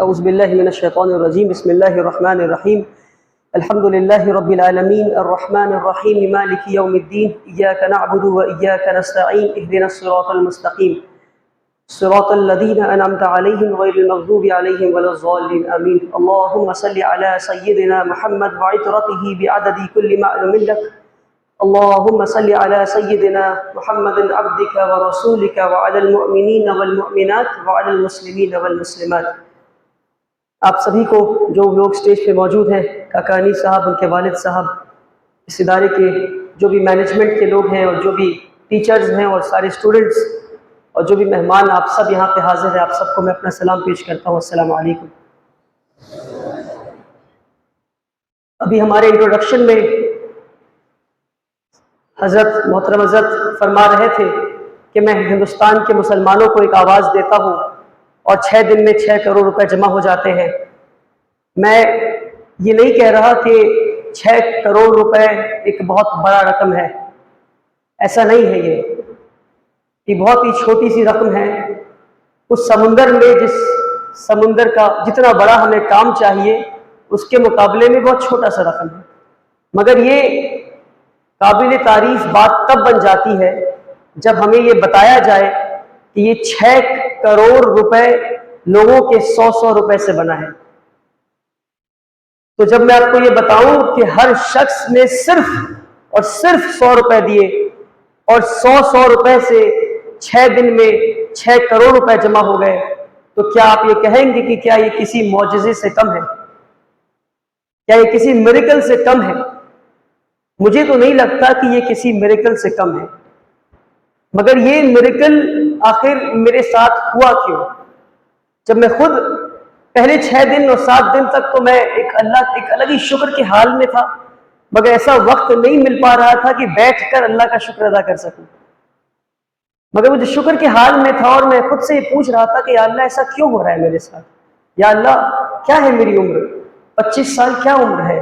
اعوذ باللہ من الشیطان الرجیم بسم اللہ الرحمن الرحیم الحمد للہ رب العالمین الرحمن الرحیم مالک یوم الدین ایاک نعبد و ایاک نستعین اہدنا الصراط المستقیم صراط الذین انعمت علیہم غیر المغضوب علیہم ولا الضالین آمین اللہم صل علی سیدنا محمد وعطرته بعدد کل معلوم لک اللہم صل علی سیدنا محمد عبدک ورسولک وعلی المؤمنین والمؤمنات وعلی المسلمین والمسلمات۔ آپ سبھی کو جو لوگ سٹیج پہ موجود ہیں، کاکانی صاحب، ان کے والد صاحب، اس ادارے کے جو بھی مینجمنٹ کے لوگ ہیں اور جو بھی ٹیچرز ہیں اور سارے اسٹوڈنٹس اور جو بھی مہمان، آپ سب یہاں پہ حاضر ہیں، آپ سب کو میں اپنا سلام پیش کرتا ہوں، السلام علیکم۔ ابھی ہمارے انٹروڈکشن میں محترم حضرت فرما رہے تھے کہ میں ہندوستان کے مسلمانوں کو ایک آواز دیتا ہوں اور 6 دن میں 6 کروڑ روپے جمع ہو جاتے ہیں۔ میں یہ نہیں کہہ رہا کہ 6 کروڑ روپے ایک بہت بڑا رقم ہے، ایسا نہیں ہے۔ یہ بہت ہی چھوٹی سی رقم ہے اس سمندر میں، جس سمندر کا جتنا بڑا ہمیں کام چاہیے اس کے مقابلے میں بہت چھوٹا سا رقم ہے، مگر یہ قابل تعریف بات تب بن جاتی ہے جب ہمیں یہ بتایا جائے کہ یہ 6 کروڑ روپے لوگوں کے 100 روپے سے بنا ہے۔ تو جب میں آپ کو یہ بتاؤں کہ ہر شخص نے صرف اور صرف 100 روپے دیے اور 100 روپے سے 6 دن میں 6 کروڑ روپے جمع ہو گئے، تو کیا آپ یہ کہیں گے کہ کیا یہ کسی معجزے سے کم ہے؟ کیا یہ کسی میریکل سے کم ہے؟ مجھے تو نہیں لگتا کہ یہ کسی میریکل سے کم ہے، مگر یہ میریکل آخر میرے ساتھ ہوا کیوں؟ جب میں خود پہلے 6 دن اور 7 دن تک تو میں ایک الگ ہی شکر کے حال میں تھا، مگر ایسا وقت نہیں مل پا رہا تھا کہ بیٹھ کر اللہ کا شکر ادا کر سکوں، مگر مجھے شکر کے حال میں تھا اور میں خود سے یہ پوچھ رہا تھا کہ یا اللہ ایسا کیوں ہو رہا ہے میرے ساتھ؟ یا اللہ کیا ہے میری عمر؟ 25 سال کیا عمر ہے؟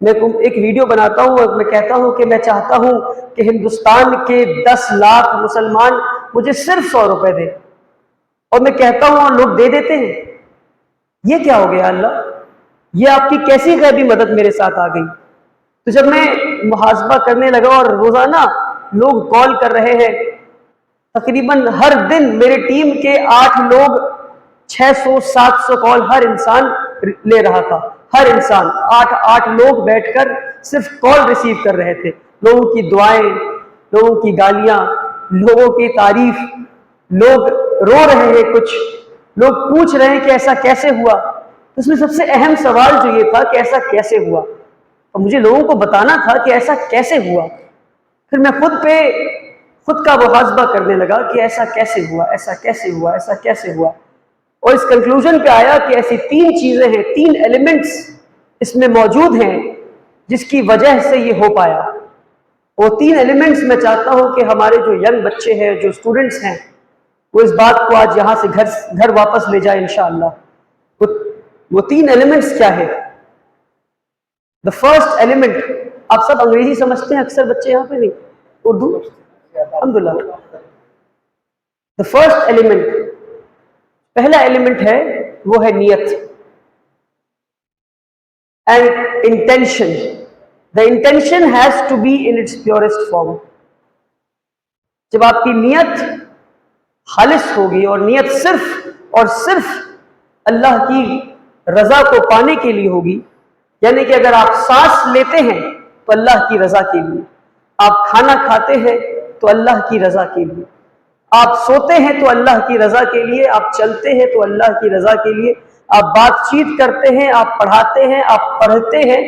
میں ایک ویڈیو بناتا ہوں اور میں کہتا ہوں کہ میں چاہتا ہوں کہ ہندوستان کے 10 لاکھ مسلمان مجھے صرف 100 روپے دیں، اور میں کہتا ہوں اور لوگ دے دیتے ہیں۔ یہ کیا ہو گیا اللہ؟ یہ آپ کی کیسی غیبی مدد میرے ساتھ آ گئی؟ تو جب میں محاسبہ کرنے لگا اور روزانہ لوگ کال کر رہے ہیں، تقریباً ہر دن میرے ٹیم کے 8 لوگ 600-700 کال ہر انسان لے رہا تھا، ہر انسان 8 لوگ بیٹھ کر صرف کال ریسیو کر رہے تھے، لوگوں کی دعائیں، لوگوں کی گالیاں، لوگوں کی تعریف، لوگ رو رہے ہیں، کچھ لوگ پوچھ رہے ہیں کہ ایسا کیسے ہوا۔ اس میں سب سے اہم سوال جو یہ تھا کہ ایسا کیسے ہوا، اور مجھے لوگوں کو بتانا تھا کہ ایسا کیسے ہوا۔ پھر میں خود کا محاسبہ کرنے لگا کہ ایسا کیسے ہوا، ایسا کیسے ہوا، ایسا کیسے ہوا، اور اس کنکلوژن پہ آیا کہ ایسی 3 چیزیں ہیں، 3 ایلیمنٹس اس میں موجود ہیں جس کی وجہ سے یہ ہو پایا۔ وہ 3 ایلیمنٹس میں چاہتا ہوں کہ ہمارے جو ینگ بچے ہیں، جو اسٹوڈنٹس ہیں، وہ اس بات کو آج یہاں سے گھر واپس لے جائیں انشاءاللہ۔ وہ 3 ایلیمنٹس کیا ہے؟ دا فرسٹ ایلیمنٹ، آپ سب انگریزی سمجھتے ہیں اکثر بچے یہاں پہ، نہیں اردو؟ الحمدللہ۔ دا فرسٹ ایلیمنٹ، پہلا ایلیمنٹ ہے وہ ہے نیت and intention. The intention has to be in its purest form. جب آپ کی نیت خالص ہوگی اور نیت صرف اور صرف اللہ کی رضا کو پانے کے لیے ہوگی، یعنی کہ اگر آپ سانس لیتے ہیں تو اللہ کی رضا کے لیے، آپ کھانا کھاتے ہیں تو اللہ کی رضا کے لیے، آپ سوتے ہیں تو اللہ کی رضا کے لیے، آپ چلتے ہیں تو اللہ کی رضا کے لیے، آپ بات چیت کرتے ہیں، آپ پڑھاتے ہیں، آپ پڑھتے ہیں،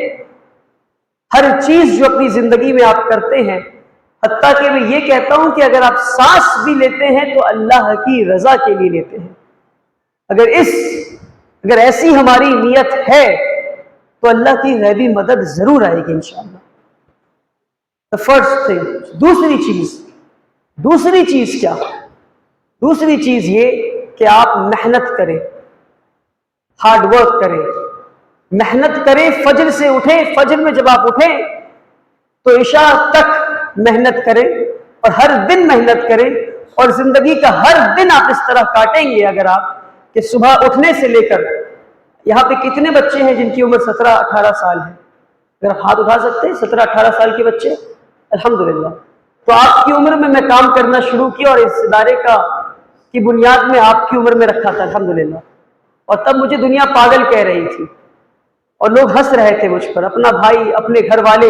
ہر چیز جو اپنی زندگی میں آپ کرتے ہیں، حتیٰ کہ میں یہ کہتا ہوں کہ اگر آپ سانس بھی لیتے ہیں تو اللہ کی رضا کے لیے لیتے ہیں۔ اگر ایسی ہماری نیت ہے تو اللہ کی غیبی مدد ضرور آئے گی انشاءاللہ۔ The first thing۔ دوسری چیز کیا؟ دوسری چیز یہ کہ آپ محنت کریں، ہارڈ ورک کریں، محنت کریں، فجر سے اٹھیں، فجر میں جب آپ اٹھیں تو عشاء تک محنت کریں، اور ہر دن محنت کریں، اور زندگی کا ہر دن آپ اس طرح کاٹیں گے اگر آپ کہ صبح اٹھنے سے لے کر یہاں پہ کتنے بچے ہیں جن کی عمر 17-18 سال ہے؟ اگر آپ ہاتھ اٹھا سکتے ہیں 17-18 سال کے بچے، الحمدللہ. تو آپ کی عمر میں کام کرنا شروع کیا اور اس ادارے کی بنیاد میں آپ کی عمر میں رکھا تھا، الحمدللہ. اور تب مجھے دنیا پاگل کہہ رہی تھی اور لوگ ہنس رہے تھے مجھ پر، اپنا بھائی، اپنے گھر والے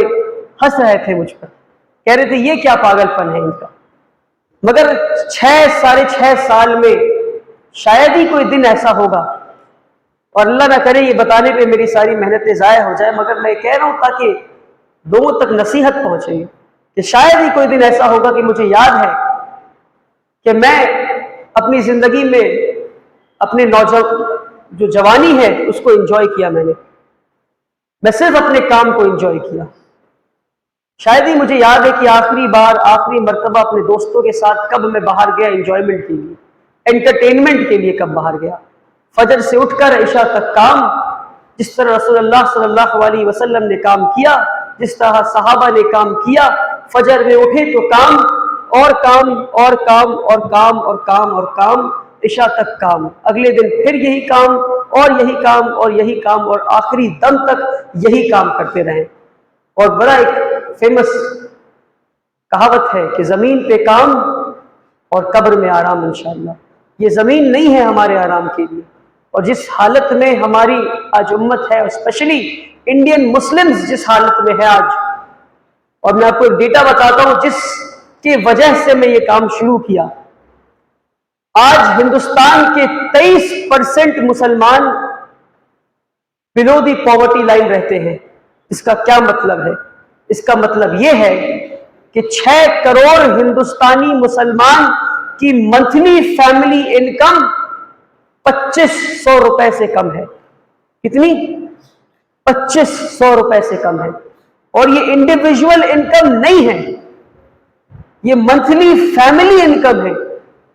ہنس رہے تھے مجھ پر، کہہ رہے تھے یہ کیا پاگل پن ہے ان کا. مگر 6-6.5 سال میں شاید ہی کوئی دن ایسا ہوگا، اور اللہ نہ کرے یہ بتانے پہ میری ساری محنتیں ضائع ہو جائے، مگر میں کہہ رہا ہوں تاکہ لوگوں تک نصیحت پہنچے کہ شاید ہی کوئی دن ایسا ہوگا کہ مجھے یاد ہے کہ میں اپنی زندگی میں اپنے جو جوانی ہے اس کو انجوائے کیا، میں صرف اپنے کام کو انجوائے کیا. شاید ہی مجھے یاد ہے کہ آخری مرتبہ اپنے دوستوں کے ساتھ کب میں باہر گیا انجوائمنٹ کے لیے، انٹرٹینمنٹ کے لیے کب باہر گیا. فجر سے اٹھ کر عشاء تک کام، جس طرح رسول اللہ صلی اللہ علیہ وسلم نے کام کیا، جس طرح صحابہ نے کام کیا. فجر میں اٹھے تو کام اور کام اور کام اور کام اور کام اور کام، عشاء تک کام، اگلے دن پھر یہی کام اور یہی کام اور یہی کام، اور آخری دم تک یہی کام کرتے رہے. اور بڑا ایک فیمس کہاوت ہے کہ زمین پہ کام اور قبر میں آرام انشاءاللہ. یہ زمین نہیں ہے ہمارے آرام کے لیے، اور جس حالت میں ہماری آج امت ہے، اسپیشلی انڈین مسلمز جس حالت میں ہے آج، اور میں آپ کو ایک ڈیٹا بتاتا ہوں جس کی وجہ سے میں یہ کام شروع کیا. آج ہندوستان کے 23% مسلمان بلو دی پاورٹی لائن رہتے ہیں. اس کا کیا مطلب ہے؟ اس کا مطلب یہ ہے کہ 6 کروڑ ہندوستانی مسلمان کی منتھلی فیملی انکم 2500 روپے سے کم ہے. کتنی؟ 2500 روپے سے کم ہے. اور یہ انڈیویجول انکم نہیں ہے، یہ منتھلی فیملی انکم ہے.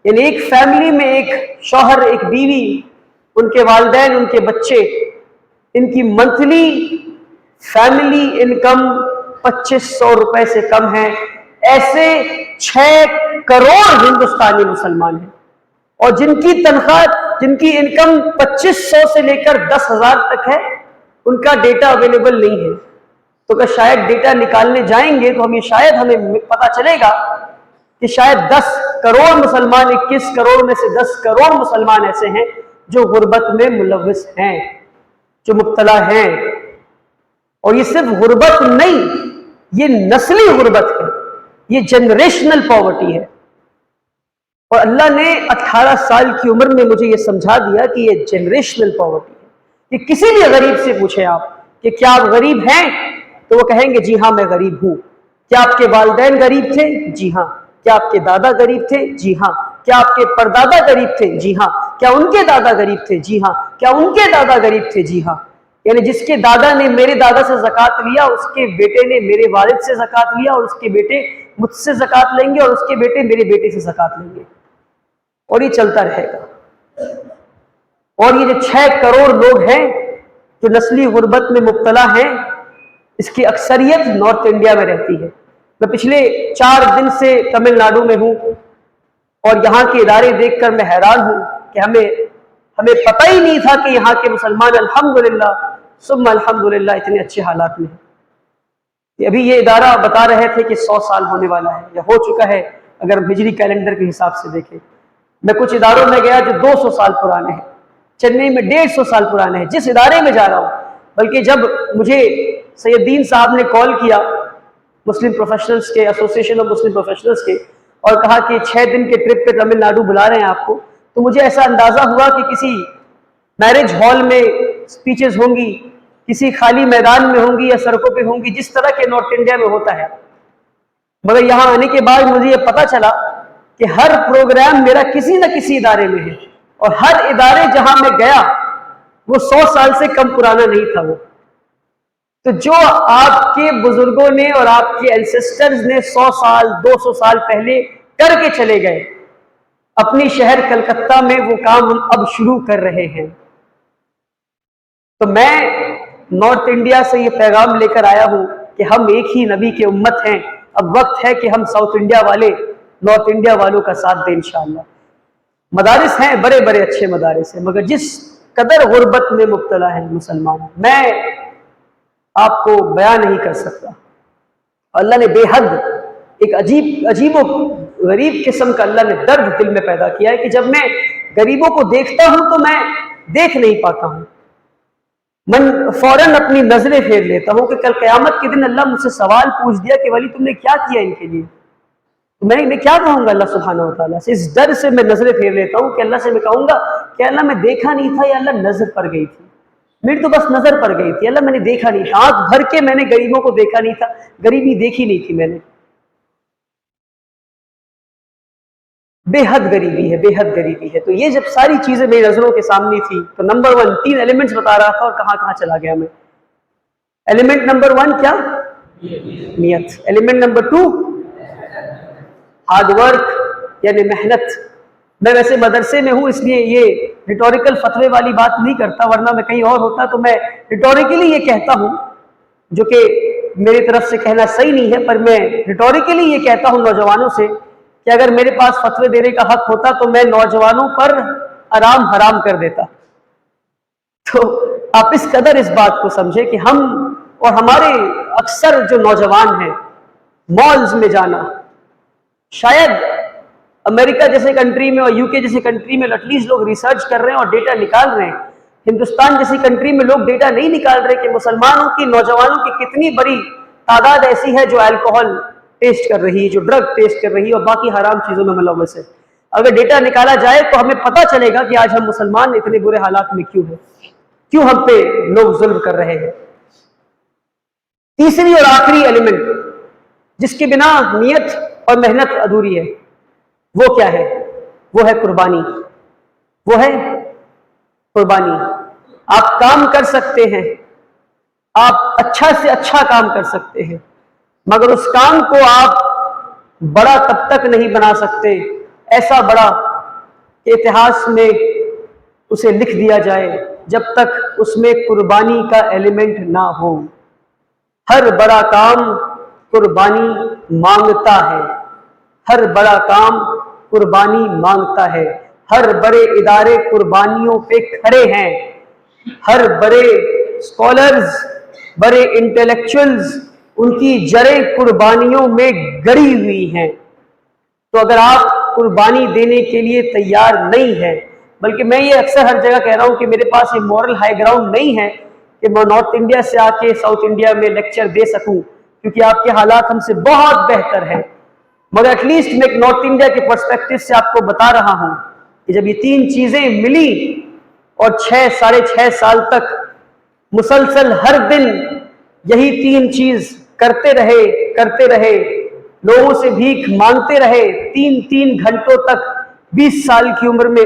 یعنی ایک فیملی میں ایک شوہر، ایک بیوی، ان کے والدین، ان کے بچے، ان کی منتھلی فیملی انکم 2500 روپے سے کم ہے. ایسے 6 کروڑ ہندوستانی مسلمان ہیں، اور جن کی تنخواہ، جن کی انکم 2500 سے لے کر 10,000 تک ہے، ان کا ڈیٹا اویلیبل نہیں ہے. تو کہ شاید ڈیٹا نکالنے جائیں گے تو ہمیں پتا چلے گا کہ شاید 10 کروڑ مسلمان، 21 کروڑ میں سے 10 کروڑ مسلمان ایسے ہیں جو غربت میں ملوث ہیں، جو مبتلا ہیں. اور یہ صرف غربت نہیں، یہ نسلی غربت ہے، یہ جنریشنل پاورٹی ہے. اور اللہ نے 18 سال کی عمر میں مجھے یہ سمجھا دیا کہ یہ جنریشنل پاورٹی ہے. کہ کسی بھی غریب سے پوچھیں آپ کہ کیا آپ غریب ہیں، تو وہ کہیں گے جی ہاں میں غریب ہوں. کیا آپ کے والدین غریب تھے؟ جی ہاں. کیا آپ کے دادا غریب تھے؟ جی ہاں. کیا آپ کے پردادا غریب تھے؟ جی ہاں. کیا ان کے دادا غریب تھے؟ جی ہاں. کیا ان کے دادا غریب تھے؟ جی ہاں. یعنی جس کے دادا نے میرے دادا سے زکوٰۃ لیا، اس کے بیٹے نے میرے والد سے زکوٰۃ لیا، اور اس کے بیٹے مجھ سے زکوٰۃ لیں گے، اور اس کے بیٹے میرے بیٹے سے زکوٰۃ لیں گے، اور یہ چلتا رہے گا. اور یہ جو 6 کروڑ لوگ ہیں جو نسلی غربت میں مبتلا ہیں، اس کی اکثریت نارتھ انڈیا میں رہتی ہے. میں پچھلے 4 دن سے تمل ناڈو میں ہوں، اور یہاں کے ادارے دیکھ کر میں حیران ہوں کہ ہمیں پتہ ہی نہیں تھا کہ یہاں کے مسلمان الحمدللہ ثم الحمدللہ اتنے اچھے حالات میں ہیں. ابھی یہ ادارہ بتا رہے تھے کہ 100 سال ہونے والا ہے، یا ہو چکا ہے اگر ہجری کیلنڈر کے حساب سے دیکھیں. میں کچھ اداروں میں گیا جو 200 سال پرانے ہیں، چنئی میں 150 سال پرانے ہیں، جس ادارے میں جا رہا ہوں. بلکہ جب مجھے سید دین صاحب نے کال کیا مسلم پروفیشنلز کے، ایسوسیشن آف مسلم پروفیشنلز کے، اور کہا کہ 6 دن کے ٹرپ پہ تمل ناڈو بلا رہے ہیں آپ کو، تو مجھے ایسا اندازہ ہوا کہ کسی میرج ہال میں سپیچز ہوں گی، کسی خالی میدان میں ہوں گی، یا سڑکوں پہ ہوں گی، جس طرح کے نارتھ انڈیا میں ہوتا ہے. مگر یہاں آنے کے بعد مجھے یہ پتا چلا کہ ہر پروگرام میرا کسی نہ کسی ادارے میں ہے، اور ہر ادارے جہاں میں گیا وہ 100 سال سے کم پرانا نہیں تھا. وہ تو جو آپ کے بزرگوں نے اور آپ کے اینسسٹرز نے 100 سال 200 سال پہلے کر کے چلے گئے، اپنی شہر کلکتہ میں وہ کام ہم اب شروع کر رہے ہیں. تو میں نارتھ انڈیا سے یہ پیغام لے کر آیا ہوں کہ ہم ایک ہی نبی کے امت ہیں. اب وقت ہے کہ ہم ساؤتھ انڈیا والے نارتھ انڈیا والوں کا ساتھ دیں انشاءاللہ. مدارس ہیں، بڑے بڑے اچھے مدارس ہیں، مگر جس قدر غربت میں مبتلا ہے مسلمان، میں آپ کو بیان نہیں کر سکتا۔ اللہ نے بے حد ایک عجیب و غریب قسم کا اللہ نے درد دل میں پیدا کیا ہے کہ جب میں غریبوں کو دیکھتا ہوں تو میں دیکھ نہیں پاتا ہوں، من فوراً اپنی نظریں پھیر لیتا ہوں کہ کل قیامت کے دن اللہ مجھ سے سوال پوچھ دیا کہ ولی تم نے کیا کیا ان کے لیے، میں کیا کہوں گا اللہ سبحانہ و تعالیٰ سے؟ اس ڈر سے میں نظریں پھیر لیتا ہوں کہ اللہ سے میں کہوں گا کہ اللہ میں دیکھا نہیں تھا یا اللہ نظر پڑ گئی تھی، میری تو بس نظر پڑ گئی تھی، اللہ میں نے دیکھا نہیں تھا، آنکھ بھر کے میں نے غریبوں کو دیکھا نہیں تھا، غریبی دیکھی نہیں تھی میں نے۔ بے حد غریبی ہے، بے حد غریبی ہے۔ تو یہ جب ساری چیزیں میری نظروں کے سامنے تھی تو نمبر 1 3 ایلیمنٹس بتا رہا تھا اور کہاں کہاں چلا گیا میں۔ ایلیمنٹ نمبر 1 کیا؟ نیت۔ ایلیمنٹ نمبر 2 ہارڈ ورک یعنی محنت۔ میں ویسے مدرسے میں ہوں اس لیے یہ ریٹوریکل فتوے والی بات نہیں کرتا، ورنہ میں کہیں اور ہوتا تو میں ریٹوریکلی یہ کہتا ہوں، جو کہ میری طرف سے کہنا صحیح نہیں ہے، پر میں ریٹوریکلی یہ کہتا ہوں نوجوانوں سے کہ اگر میرے پاس فتوے دینے کا حق ہوتا تو میں نوجوانوں پر آرام حرام کر دیتا۔ تو آپ اس قدر اس بات کو سمجھے کہ ہم اور ہمارے اکثر جو نوجوان ہیں مالز میں جانا، شاید امریکہ جیسے کنٹری میں اور یو کے جیسے کنٹری میں ایٹ لیسٹ لوگ ریسرچ کر رہے ہیں اور ڈیٹا نکال رہے ہیں، ہندوستان جیسی کنٹری میں لوگ ڈیٹا نہیں نکال رہے کہ مسلمانوں کی نوجوانوں کی کتنی بڑی تعداد ایسی ہے جو الکوہل ٹیسٹ کر رہی ہے، جو ڈرگ ٹیسٹ کر رہی ہے اور باقی حرام چیزوں میں ملوث ہے۔ اگر ڈیٹا نکالا جائے تو ہمیں پتہ چلے گا کہ آج ہم مسلمان اتنے برے حالات میں کیوں ہیں، کیوں ہم پہ لوگ ظلم کر رہے ہیں۔ تیسری اور آخری ایلیمنٹ جس کے بنا نیت اور محنت ادھوری ہے وہ کیا ہے؟ وہ ہے قربانی۔ وہ ہے قربانی۔ آپ کام کر سکتے ہیں، آپ اچھا سے اچھا کام کر سکتے ہیں، مگر اس کام کو آپ بڑا تب تک نہیں بنا سکتے، ایسا بڑا کہ اتہاس میں اسے لکھ دیا جائے، جب تک اس میں قربانی کا ایلیمنٹ نہ ہو۔ ہر بڑا کام قربانی مانگتا ہے، ہر بڑا کام قربانی مانگتا ہے، ہر بڑے ادارے قربانیوں پہ کھڑے ہیں، ہر بڑے اسکالرز، بڑے انٹلیکچوئلز، ان کی جڑیں قربانیوں میں گڑی ہوئی ہیں۔ تو اگر آپ قربانی دینے کے لیے تیار نہیں ہیں، بلکہ میں یہ اکثر ہر جگہ کہہ رہا ہوں کہ میرے پاس یہ مورل ہائی گراؤنڈ نہیں ہے کہ میں نارتھ انڈیا سے آ کے ساؤتھ انڈیا میں لیکچر دے سکوں، کیونکہ آپ کے حالات ہم سے بہت بہتر ہیں، مگر ایٹ لیسٹ میں ایک نارتھ انڈیا کے پرسپیکٹو سے آپ کو بتا رہا ہوں کہ جب یہ 3 چیزیں ملی اور 6 ساڑھے 6 سال تک مسلسل ہر دن یہی 3 چیز کرتے رہے، لوگوں سے بھیک مانگتے رہے 3 گھنٹوں تک، 20 سال کی عمر میں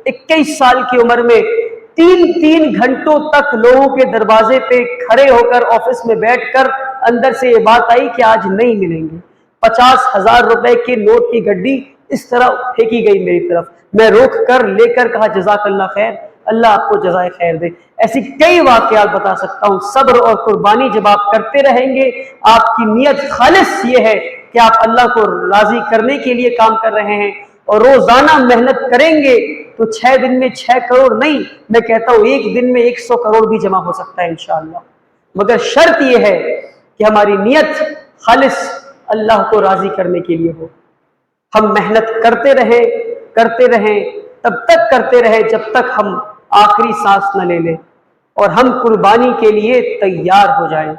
21 سال کی عمر میں 3 گھنٹوں تک لوگوں کے دروازے پہ کھڑے ہو کر آفس میں بیٹھ کر اندر سے یہ بات آئی کہ آج نہیں ملیں گے، 50,000 روپے کے نوٹ کی گڈی اس طرح پھینکی گئی میری طرف، میں روک کر لے کر کہا جزاک اللہ خیر، اللہ آپ کو جزائے خیر دے۔ ایسی کئی واقعات بتا سکتا ہوں۔ صبر اور قربانی جب آپ کرتے رہیں گے، آپ کی نیت خالص یہ ہے کہ آپ اللہ کو راضی کرنے کے لیے کام کر رہے ہیں اور روزانہ محنت کریں گے تو 6 دن میں 6 کروڑ نہیں، میں کہتا ہوں 1 دن میں 100 کروڑ بھی جمع ہو سکتا ہے انشاءاللہ، مگر شرط یہ ہے کہ ہماری نیت خالص اللہ کو راضی کرنے کے لیے ہو۔ ہم محنت کرتے رہیں، تب تک کرتے رہیں جب تک ہم آخری سانس نہ لے لیں اور ہم قربانی کے لیے تیار ہو جائیں،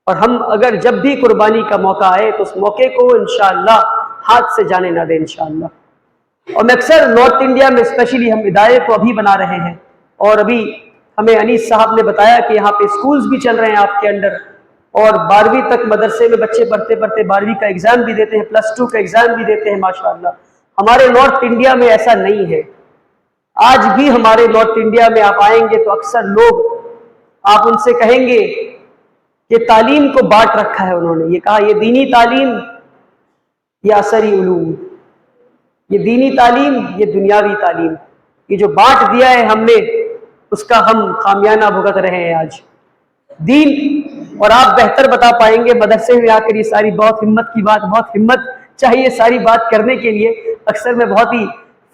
اور ہم اگر جب بھی قربانی کا موقع آئے تو اس موقع کو انشاءاللہ ہاتھ سے جانے نہ دیں انشاءاللہ۔ اور میں اکثر نارتھ انڈیا میں اسپیشلی ہم ادارے تو ابھی بنا رہے ہیں، اور ابھی ہمیں انیس صاحب نے بتایا کہ یہاں پہ سکولز بھی چل رہے ہیں آپ کے انڈر، اور 12ویں تک مدرسے میں بچے پڑھتے 12ویں کا ایگزام بھی دیتے ہیں، +2 کا ایگزام بھی دیتے ہیں ماشاءاللہ۔ ہمارے نارتھ انڈیا میں ایسا نہیں ہے۔ آج بھی ہمارے نارتھ انڈیا میں آپ آئیں گے تو اکثر لوگ آپ ان سے کہیں گے کہ تعلیم کو بانٹ رکھا ہے انہوں نے، یہ کہا یہ دینی تعلیم، یہ عصری علوم، یہ دینی تعلیم، یہ دنیاوی تعلیم، یہ جو بانٹ دیا ہے ہم نے اس کا ہم خامیانہ بھگت رہے ہیں آج۔ دین، اور آپ بہتر بتا پائیں گے مدرسے میں آ کر، یہ ساری بہت ہمت کی بات، بہت ہمت چاہیے ساری بات کرنے کے لیے۔ اکثر میں بہت ہی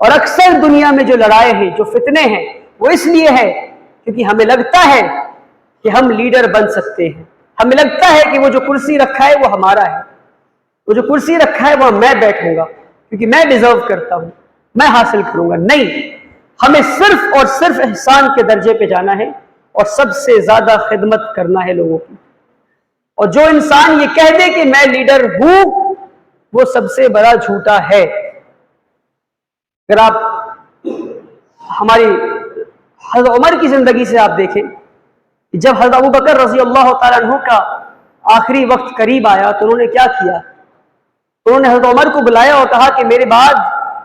اور اکثر دنیا میں جو لڑائیں ہیں، جو فتنے ہیں، وہ اس لیے ہے کیونکہ ہمیں لگتا ہے کہ ہم لیڈر بن سکتے ہیں، ہمیں لگتا ہے کہ وہ جو کرسی رکھا ہے وہ ہمارا ہے، وہ جو کرسی رکھا ہے وہ میں بیٹھوں گا کیونکہ میں ڈیزرو کرتا ہوں، میں حاصل کروں گا۔ نہیں، ہمیں صرف اور صرف احسان کے درجے پہ جانا ہے اور سب سے زیادہ خدمت کرنا ہے لوگوں کی۔ اور جو انسان یہ کہہ دے کہ میں لیڈر ہوں، وہ سب سے بڑا جھوٹا ہے۔ اگر آپ ہماری حضرت عمر کی زندگی سے آپ دیکھیں، جب حضرت ابوبکر رضی اللہ تعالیٰ عنہ کا آخری وقت قریب آیا تو انہوں نے کیا کیا؟ انہوں نے حضرت عمر کو بلایا اور کہا کہ میرے بعد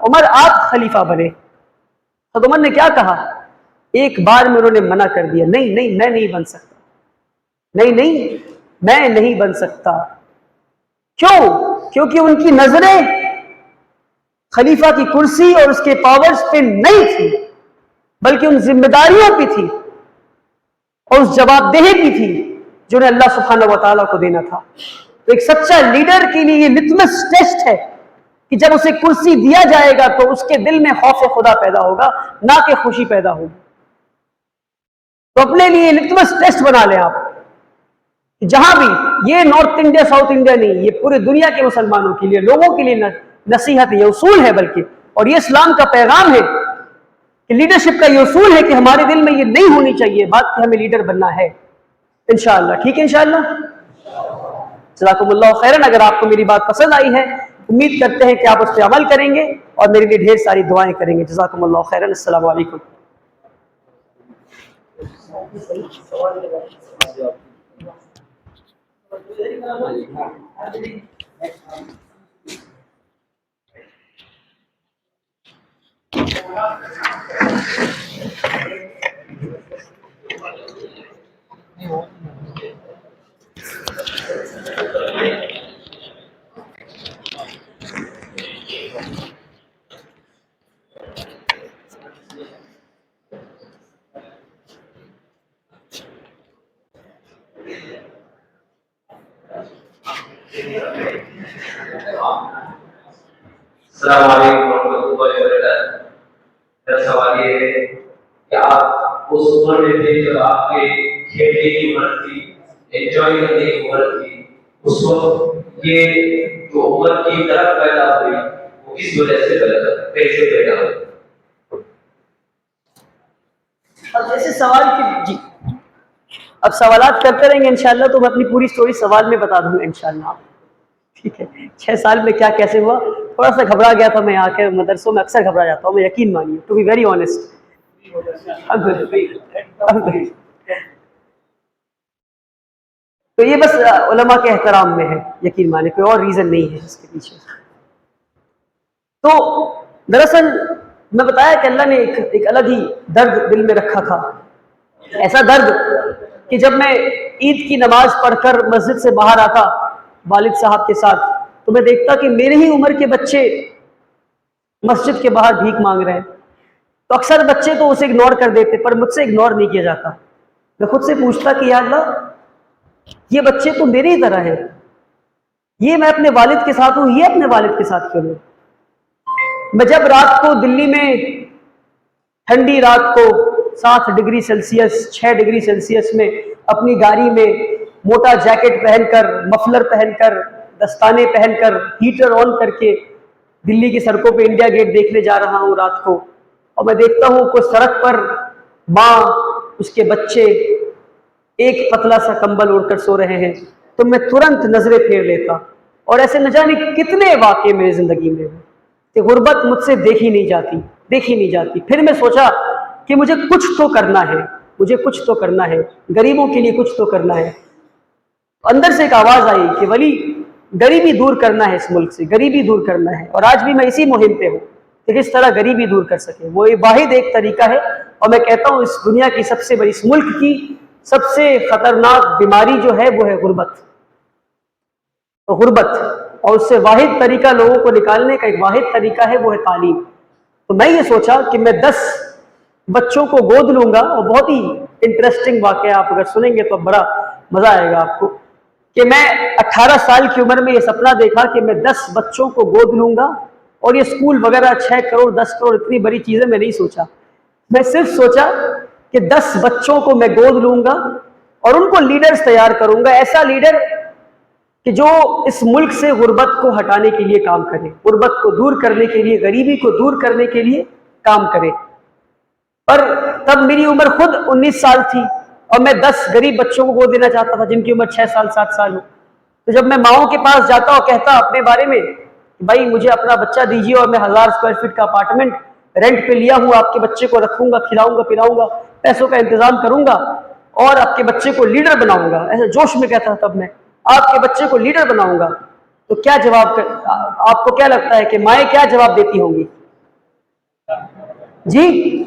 عمر آپ خلیفہ بنے۔ حضرت عمر نے کیا کہا؟ ایک بار میں انہوں نے منع کر دیا، نہیں نہیں میں نہیں بن سکتا، نہیں نہیں میں نہیں بن سکتا۔ کیوں؟ کیونکہ ان کی نظریں خلیفہ کی کرسی اور اس کے پاورز پہ نہیں تھی، بلکہ ان ذمہ داریوں پہ تھی اور اس جواب دہی کی تھی جو انہیں اللہ سبحانہ و تعالیٰ کو دینا تھا۔ تو ایک سچا لیڈر کے لیے یہ لٹمس ٹیسٹ ہے کہ جب اسے کرسی دیا جائے گا تو اس کے دل میں خوف خدا پیدا ہوگا، نہ کہ خوشی پیدا ہوگی۔ تو اپنے لیے لٹمس ٹیسٹ بنا لیں آپ، جہاں بھی، یہ نارتھ انڈیا ساؤتھ انڈیا نہیں، یہ پورے دنیا کے مسلمانوں کے لیے، لوگوں کے لیے نصیحت، یہ اصول ہے بلکہ، اور یہ اسلام کا پیغام ہے کہ لیڈرشپ کا یہ اصول ہے کہ ہمارے دل میں یہ نہیں ہونی چاہیے بات کہ ہمیں لیڈر بننا ہے۔ انشاءاللہ ٹھیک ہے انشاءاللہ۔ جزاکم اللہ خیرن۔ اگر آپ کو میری بات پسند آئی ہے، امید کرتے ہیں کہ آپ اس پہ عمل کریں گے اور میرے لیے ڈھیر ساری دعائیں کریں گے۔ جزاکم اللہ خیرن۔ السلام علیکم۔ السلام علیکم ورحمۃ اللہ وبرکاتہ۔ میرا سوال یہ ہے کہ آپ اس عمر میں تھے جب آپ کے کھیلنے کی عمر تھی، انجوائے کرنے کی عمر تھی، اس وقت یہ جو عمر کی طرف پیدا ہوئی وہ کس وجہ سے پیدا ہوئی، کیسے پیدا ہوئی؟ اب ایسے سوال کی جی اب سوالات کرتے رہیں گے انشاءاللہ تو میں اپنی پوری سٹوری سوال میں بتا دوں گا انشاءاللہ۔ ٹھیک ہے، 6 سال میں کیا کیسے ہوا، تھوڑا سا گھبرا گیا تھا میں، آ کے مدرسوں میں اکثر گھبرا جاتا ہوں میں، یقین مانیے، ٹو بی ویری آنیسٹ۔ تو یہ بس علماء کے احترام میں ہے، یقین مانیے، کوئی اور ریزن نہیں ہے اس کے پیچھے۔ تو دراصل میں بتایا کہ اللہ نے ایک الگ ہی درد دل میں رکھا تھا، ایسا درد کہ جب میں عید کی نماز پڑھ کر مسجد سے باہر آتا والد صاحب کے ساتھ تو میں دیکھتا کہ میرے ہی عمر کے بچے مسجد کے باہر بھیک مانگ رہے ہیں۔ تو اکثر بچے تو اسے اگنور کر دیتے، پر مجھ سے اگنور نہیں کیا جاتا۔ میں خود سے پوچھتا کہ یا اللہ، یہ بچے تو میری ہی طرح ہے، یہ میں اپنے والد کے ساتھ ہوں، یہ اپنے والد کے ساتھ کیوں نہیں؟ میں جب رات کو دلی میں ٹھنڈی رات کو 7 ڈگری سیلسیس 6 ڈگری سیلسیس میں اپنی گاڑی میں موٹا جیکٹ پہن کر، مفلر پہن کر، دستانے پہن کر، ہیٹر آن کر کے دلی کی سڑکوں پہ انڈیا گیٹ دیکھنے جا رہا ہوں رات کو، اور میں دیکھتا ہوں کوئی سڑک پر ماں، اس کے بچے ایک پتلا سا کمبل اوڑھ کر سو رہے ہیں، تو میں ترنت نظریں پھیر لیتا۔ اور ایسے نہ جانے کتنے واقعے میری زندگی میں ہوئے کہ غربت مجھ سے دیکھی نہیں جاتی۔ پھر میں سوچا کہ مجھے کچھ تو کرنا ہے، مجھے کچھ تو کرنا ہے، غریبوں کے لیے کچھ تو کرنا ہے۔ اندر سے ایک آواز آئی کہ ولی، غریبی دور کرنا ہے، اس ملک سے غریبی دور کرنا ہے، اور آج بھی میں اسی مہم پہ ہوں کہ کس طرح غریبی دور کر سکے۔ وہ واحد ایک طریقہ ہے، اور میں کہتا ہوں اس دنیا کی سب سے بڑی، اس ملک کی سب سے خطرناک بیماری جو ہے وہ ہے غربت، اور اس سے واحد طریقہ لوگوں کو نکالنے کا ایک واحد طریقہ ہے وہ ہے تعلیم۔ تو میں یہ سوچا کہ میں 10 بچوں کو گود لوں گا، اور بہت ہی انٹرسٹنگ واقعہ آپ اگر سنیں گے تو بڑا مزہ آئے گا آپ کو، کہ میں 18 سال کی عمر میں یہ سپنا دیکھا کہ میں 10 بچوں کو گود لوں گا اور یہ اسکول وغیرہ 6 کروڑ 10 کروڑ اتنی بڑی چیزیں میں نہیں سوچا. میں صرف سوچا کہ 10 بچوں کو میں گود لوں گا اور ان کو لیڈرز تیار کروں گا, ایسا لیڈر کہ جو اس ملک سے غربت کو ہٹانے کے لیے کام کرے, غربت کو دور کرنے کے لیے, غریبی کو دور کرنے کے لیے کام کرے. پر تب میری عمر خود 19 سال تھی اور میں 10 غریب بچوں کو گود دینا چاہتا تھا جن کی عمر 6 سال 7 سال ہو. تو جب میں ماؤں کے پاس جاتا اور کہتا اپنے بارے میں کہ بھائی مجھے اپنا بچہ دیجیے اور میں 1000 اسکوائر فٹ کا اپارٹمنٹ رینٹ پہ لیا ہوں, آپ کے بچے کو رکھوں گا, کھلاؤں گا, پلاؤں گا, پیسوں کا انتظام کروں گا اور آپ کے بچے کو لیڈر بناؤں گا, ایسے جوش میں کہتا تھا تب میں, آپ کے بچے کو لیڈر بناؤں گا, تو کیا جواب آپ کو کیا لگتا ہے کہ مائیں کیا جواب دیتی ہوں گی؟ جی,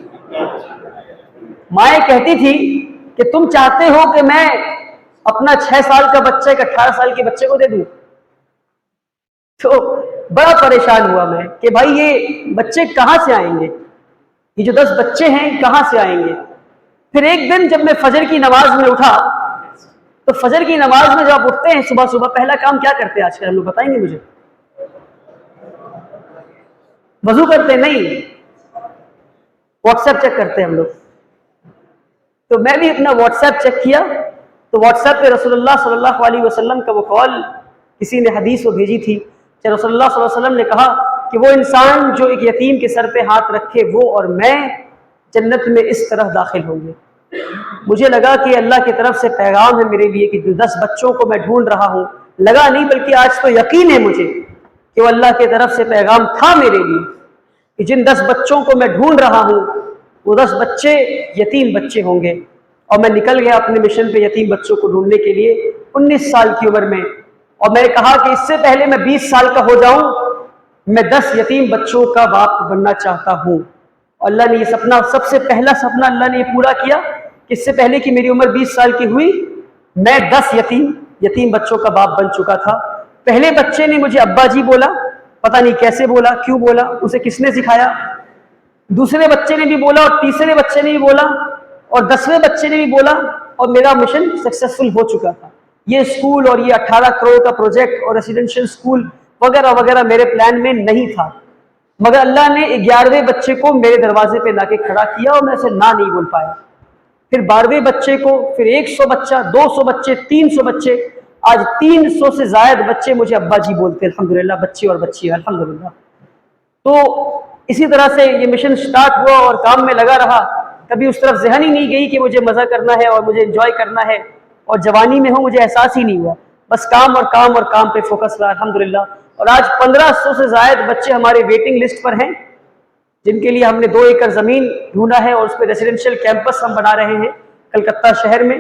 مائیں کہتی تھی کہ تم چاہتے ہو کہ میں اپنا 6 سال کا بچہ ایک 18 سال کے بچے کو دے دوں؟ تو بڑا پریشان ہوا میں کہ بھائی یہ بچے کہاں سے آئیں گے, یہ جو 10 بچے ہیں کہاں سے آئیں گے. پھر ایک دن جب میں فجر کی نماز میں اٹھا تو فجر کی نماز میں جب آپ اٹھتے ہیں صبح صبح پہلا کام کیا کرتے ہیں آج کل ہم لوگ بتائیں گے مجھے؟ وضو کرتے نہیں, واٹس ایپ چیک کرتے ہیں ہم لوگ. تو میں بھی اپنا واٹس ایپ چیک کیا تو واٹس ایپ پہ رسول اللہ صلی اللہ علیہ وسلم کا وہ کال کسی نے حدیث وہ بھیجی تھی کہ رسول اللہ صلی اللہ علیہ وسلم نے کہا کہ وہ انسان جو ایک یتیم کے سر پہ ہاتھ رکھے وہ اور میں جنت میں اس طرح داخل ہوں گے. مجھے لگا کہ اللہ کی طرف سے پیغام ہے میرے لیے کہ جو 10 بچوں کو میں ڈھونڈ رہا ہوں, لگا نہیں بلکہ آج تو یقین ہے مجھے کہ وہ اللہ کی طرف سے پیغام تھا میرے لیے کہ جن 10 بچوں کو میں ڈھونڈ رہا ہوں وہ 10 بچے یتیم بچے ہوں گے. اور میں نکل گیا اپنے مشن پہ یتیم بچوں کو ڈھونڈنے کے لیے 19 سال کی عمر میں, اور میں نے کہا کہ اس سے پہلے میں 20 سال کا ہو جاؤں میں 10 یتیم بچوں کا باپ بننا چاہتا ہوں. اور اللہ نے یہ سپنا, سب سے پہلا سپنا اللہ نے یہ پورا کیا کہ اس سے پہلے کہ میری عمر 20 سال کی ہوئی میں 10 یتیم بچوں کا باپ بن چکا تھا. پہلے بچے نے مجھے ابا جی بولا, پتہ نہیں کیسے بولا, کیوں بولا, اسے کس نے سکھایا. دوسرے بچے نے بھی بولا اور تیسرے بچے نے بھی بولا اور 10ویں بچے نے بھی بولا اور میرا مشن سکسیسفل ہو چکا تھا. یہ اسکول اور یہ 18 کروڑ کا پروجیکٹ اور ریزیڈینشیل اسکول وغیرہ وغیرہ میرے پلان میں نہیں تھا, مگر اللہ نے 11ویں بچے کو میرے دروازے پہ لا کے کھڑا کیا اور میں اسے نہ نہیں بول پایا. پھر 12ویں بچے کو, پھر 100 بچہ, 200 بچے, 300 بچے, آج 300 سے زائد بچے مجھے ابا جی بولتے ہیں الحمدللہ, بچے اور بچی الحمدللہ. تو اسی طرح سے یہ مشن سٹارٹ ہوا اور کام میں لگا رہا, کبھی اس طرف ذہن ہی نہیں گئی کہ مجھے مزہ کرنا ہے اور مجھے انجوائے کرنا ہے, اور جوانی میں ہوں مجھے احساس ہی نہیں ہوا, بس کام اور کام اور کام پہ فوکس رہا الحمدللہ. اور آج 1500 سے زائد بچے ہمارے ویٹنگ لسٹ پر ہیں جن کے لیے ہم نے 2 ایکڑ زمین ڈھونڈا ہے اور اس پہ ریزیڈینشیل کیمپس ہم بنا رہے ہیں کلکتہ شہر میں,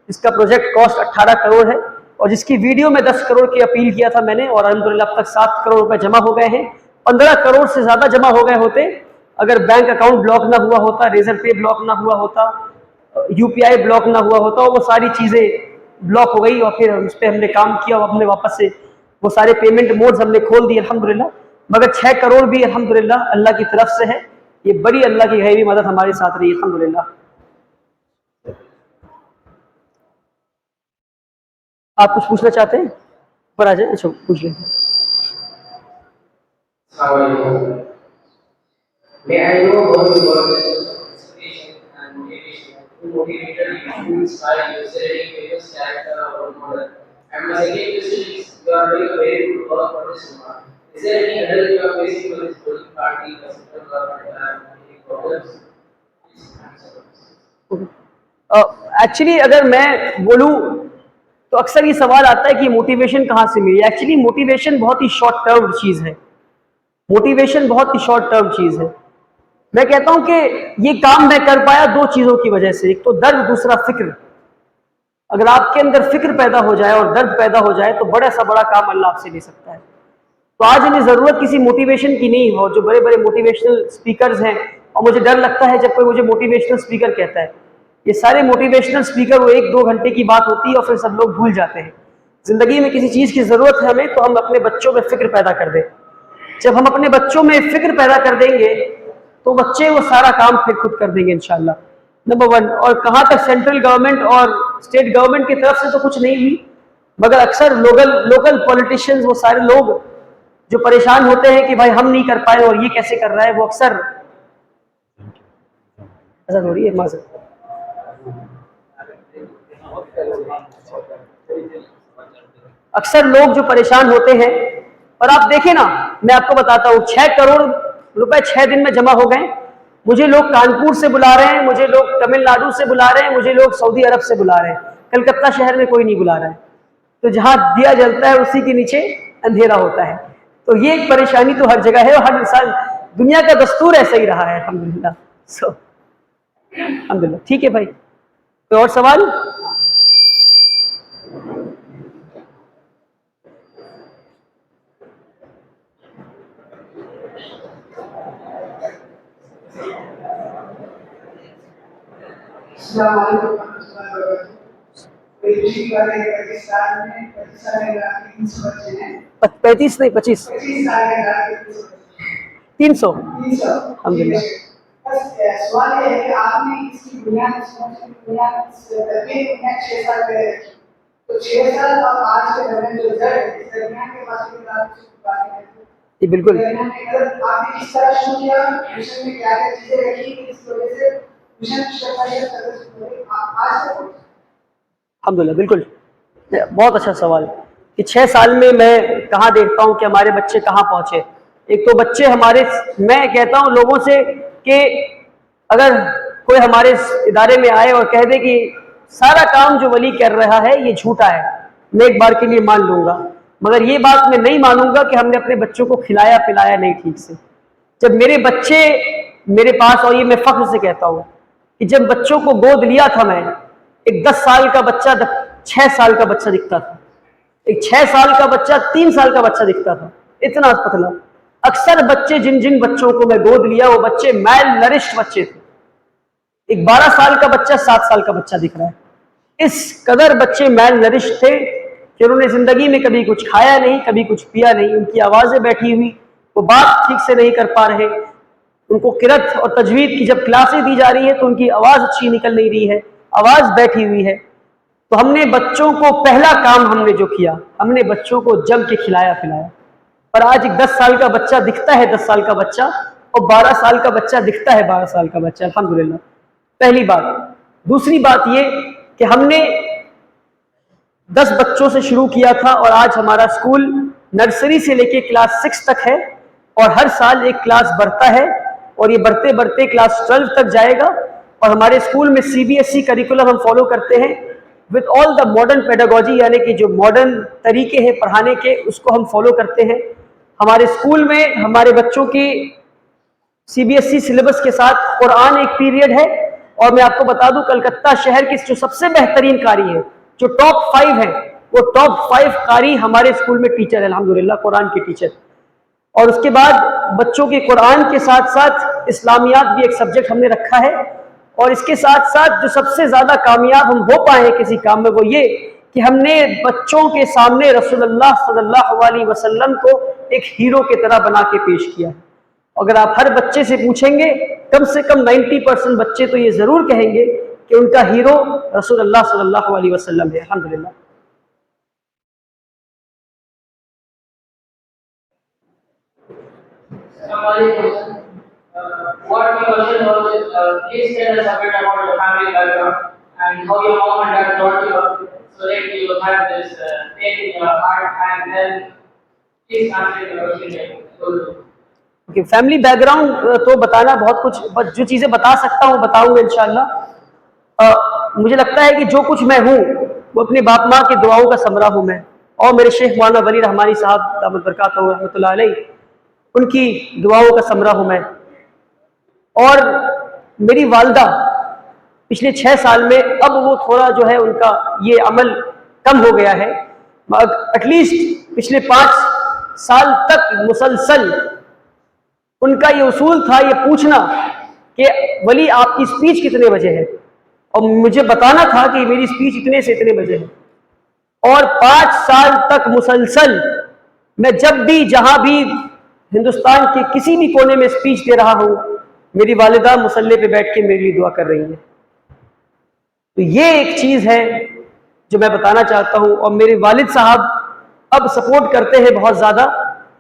جس کا پروجیکٹ کاسٹ 18 کروڑ ہے اور جس کی ویڈیو میں 10 کروڑ کی اپیل کیا تھا میں نے, اور الحمدللہ اب تک 7 کروڑ روپے جمع ہو گئے ہیں. 15 کروڑ سے زیادہ جمع ہو گئے ہوتے اگر بینک اکاؤنٹ بلاک نہ ہوا ہوتا, ریزر پے بلاک نہ ہوا ہوتا, UPI بلاک نہ ہوا ہوتا, اور وہ ساری چیزیں بلاک ہو گئی اور پھر اس پہ ہم نے کام کیا اور اپنے واپس سے وہ سارے پیمنٹ موڈز ہم نے کھول دیے الحمدللہ. مگر 6 کروڑ بھی الحمدللہ اللہ کی طرف سے ہے, یہ بڑی اللہ کی غیبی مدد ہمارے ساتھ رہی الحمدللہ. آپ کچھ پوچھنا چاہتے ہیں؟ پر آ جائیں, اچھا پوچھ لیں. May I know how you got this inspiration and motivation to motivate you to inspire you, is there any famous character or role model? And my second question is, you are doing a very good work for this woman. Is there any hurdle you are facing for this ruling party, the central government, and any problems? Please answer. Actually اگر میں بولوں تو اکثر یہ سوال آتا ہے کہ موٹیویشن کہاں سے ملی. ایکچولی موٹیویشن بہت ہی شارٹ ٹرم چیز ہے, موٹیویشن بہت ہی شارٹ ٹرم چیز ہے. میں کہتا ہوں کہ یہ کام میں کر پایا 2 چیزوں کی وجہ سے, ایک تو درد, دوسرا فکر. اگر آپ کے اندر فکر پیدا ہو جائے اور درد پیدا ہو جائے تو بڑا سا بڑا کام اللہ آپ سے لے سکتا ہے. تو آج ہمیں ضرورت کسی موٹیویشن کی نہیں ہو. جو بڑے بڑے موٹیویشنل اسپیکرز ہیں, اور مجھے ڈر لگتا ہے جب کوئی مجھے موٹیویشنل اسپیکر کہتا ہے, یہ سارے موٹیویشنل اسپیکر وہ 1-2 گھنٹے کی بات ہوتی ہے اور پھر سب لوگ بھول جاتے ہیں. زندگی میں کسی چیز کی ضرورت ہے ہمیں تو ہم اپنے بچوں میں فکر پیدا کر دیں. جب ہم اپنے بچوں میں فکر پیدا کر دیں گے تو بچے وہ سارا کام پھر خود کر دیں گے انشاءاللہ. نمبر 1. اور کہاں تک سینٹرل گورنمنٹ اور اسٹیٹ گورنمنٹ کی طرف سے تو کچھ نہیں ہوئی, مگر اکثر لوکل پولیٹیشینز, وہ سارے لوگ جو پریشان ہوتے ہیں کہ بھائی ہم نہیں کر پائے اور یہ کیسے کر رہا ہے، وہ اکثر ایسا ہو رہی ہے معذرت، اکثر لوگ جو پریشان ہوتے ہیں، اور آپ دیکھیں نا، میں آپ کو بتاتا ہوں 6 کروڑ روپے 6 دن میں جمع ہو گئے. مجھے لوگ کانپور سے بلا رہے ہیں، مجھے لوگ تمل ناڈو سے بلا رہے ہیں، مجھے لوگ سعودی عرب سے بلا رہے ہیں، کلکتہ شہر میں کوئی نہیں بلا رہا ہے. تو جہاں دیا جلتا ہے اسی کے نیچے اندھیرا ہوتا ہے. تو یہ ایک پریشانی تو ہر جگہ ہے، اور ہر انسان، دنیا کا دستور ایسا ہی رہا ہے الحمدللہ. الحمدللہ. ٹھیک ہے بھائی، کوئی اور سوال؟ السلام علیکم ورحمۃ اللہ وبرکاتہ. پاکستان میں 35 سال کے لڑکے 300 بچے ہیں. 35 نہیں 25. 25 سال کے لڑکے 300. 300. الحمدللہ. بس سوال یہ ہے کہ آپ نے اس کی بنیاد تربیت 6 سال پہلے رکھی. تو 6 سال اور آج کے درمیان جو زر ہے، اس درمیان کے پاس جی بالکل. آپ نے کس طرح شروع کیا، مشن میں کیا کیا چیزیں رکھی اس وجہ سے مشن الحمدللہ. بالکل بہت اچھا سوال کہ 6 سال میں میں کہاں دیکھتا ہوں کہ ہمارے بچے کہاں پہنچے. ایک تو بچے ہمارے، میں کہتا ہوں لوگوں سے کہ اگر کوئی ہمارے ادارے میں آئے اور کہہ دے کہ سارا کام جو ولی کر رہا ہے یہ جھوٹا ہے، میں ایک بار کے لیے مان لوں گا، مگر یہ بات میں نہیں مانوں گا کہ ہم نے اپنے بچوں کو کھلایا پلایا نہیں ٹھیک سے. جب میرے بچے میرے پاس، اور یہ میں فخر سے کہتا ہوں کہ جب بچوں کو گود لیا تھا میں، ایک 10 سال کا بچہ 6 سال کا بچہ دکھتا تھا، ایک 6 سال کا بچہ 3 سال کا بچہ دکھتا تھا، اتنا پتلا. اکثر بچے جن بچوں کو میں گود لیا وہ بچے میل نرشڈ بچے تھے. ایک 12 سال کا بچہ 7 سال کا بچہ دکھ رہا ہے. اس قدر بچے میل نرشڈ تھے کہ انہوں نے زندگی میں کبھی کچھ کھایا نہیں، کبھی کچھ پیا نہیں. ان کی آوازیں بیٹھی ہوئی، وہ بات ٹھیک سے نہیں کر پا رہے. ان کو قرات اور تجوید کی جب کلاسیں دی جا رہی ہیں تو ان کی آواز اچھی نکل نہیں رہی ہے، آواز بیٹھی ہوئی ہے. تو ہم نے بچوں کو، پہلا کام ہم نے جو کیا، ہم نے بچوں کو جم کے کھلایا پلایا. اور آج ایک 10 سال کا بچہ دکھتا ہے 10 سال کا بچہ، اور 12 سال کا بچہ دکھتا ہے 12 سال کا بچہ. الحمدللہ. پہلی بات. دوسری بات یہ کہ ہم نے 10 بچوں سے شروع کیا تھا، اور آج ہمارا اسکول نرسری سے لے کے کلاس 6 تک ہے، اور ہر سال ایک کلاس بڑھتا ہے، اور یہ بڑھتے بڑھتے کلاس 12 تک جائے گا. اور ہمارے اسکول میں CBSE کریکولم ہم فالو کرتے ہیں with all the modern pedagogy، یعنی کہ جو ماڈرن طریقے ہیں پڑھانے کے اس کو ہم فالو کرتے ہیں. ہمارے اسکول میں ہمارے بچوں کی CBSE سلیبس کے ساتھ قرآن ایک پیریڈ ہے. اور میں آپ کو بتا دوں کلکتہ شہر کے جو سب سے بہترین قاری ہے، جو ٹاپ 5 ہیں، وہ ٹاپ 5 قاری ہمارے اسکول میں ٹیچر ہے الحمدللہ، قرآن کے ٹیچر. اور اس کے بعد بچوں کے قرآن کے ساتھ ساتھ اسلامیات بھی ایک سبجیکٹ ہم نے رکھا ہے. اور اس کے ساتھ ساتھ جو سب سے زیادہ کامیاب ہم ہو پائے ہیں کسی کام میں، وہ یہ کہ ہم نے بچوں کے سامنے رسول اللہ صلی اللہ علیہ وسلم کو ایک ہیرو کی طرح بنا کے پیش کیا. اگر آپ ہر بچے سے پوچھیں گے، کم سے کم 90% بچے تو یہ ضرور کہیں گے کہ ان کا ہیرو رسول اللہ صلی اللہ علیہ وسلم ہے. الحمدللہ. What my question was, please tell us a bit about your family background and how your mom and dad brought you up so that you have this faith in your heart, and then please answer the question. کہ family back ground تو بتانا بہت کچھ، جو چیزیں بتا سکتا ہوں بتاؤں گا انشاءاللہ. مجھے لگتا ہے کہ جو کچھ میں ہوں وہ اپنے باپ ماں کے دعاؤں کا ثمرہ ہوں میں، اور میرے شیخ مولانا ولی رحمانی صاحب دامت برکاتہ رحمۃ اللہ علیہ، ان کی دعاؤں کا ثمرہ ہوں میں. اور میری والدہ پچھلے 6 سال میں، اب وہ تھوڑا جو ہے ان کا یہ عمل کم ہو گیا ہے، ایٹ لیسٹ پچھلے 5 سال تک مسلسل ان کا یہ اصول تھا یہ پوچھنا کہ ولی آپ کی اسپیچ کتنے بجے ہے، اور مجھے بتانا تھا کہ میری اسپیچ اتنے سے اتنے بجے ہے. اور 5 سال تک مسلسل میں جب بھی جہاں بھی ہندوستان کے کسی بھی کونے میں اسپیچ دے رہا ہوں، میری والدہ مصلی پہ بیٹھ کے میرے لیے دعا کر رہی ہے. تو یہ ایک چیز ہے جو میں بتانا چاہتا ہوں. اور میرے والد صاحب اب سپورٹ کرتے ہیں بہت زیادہ،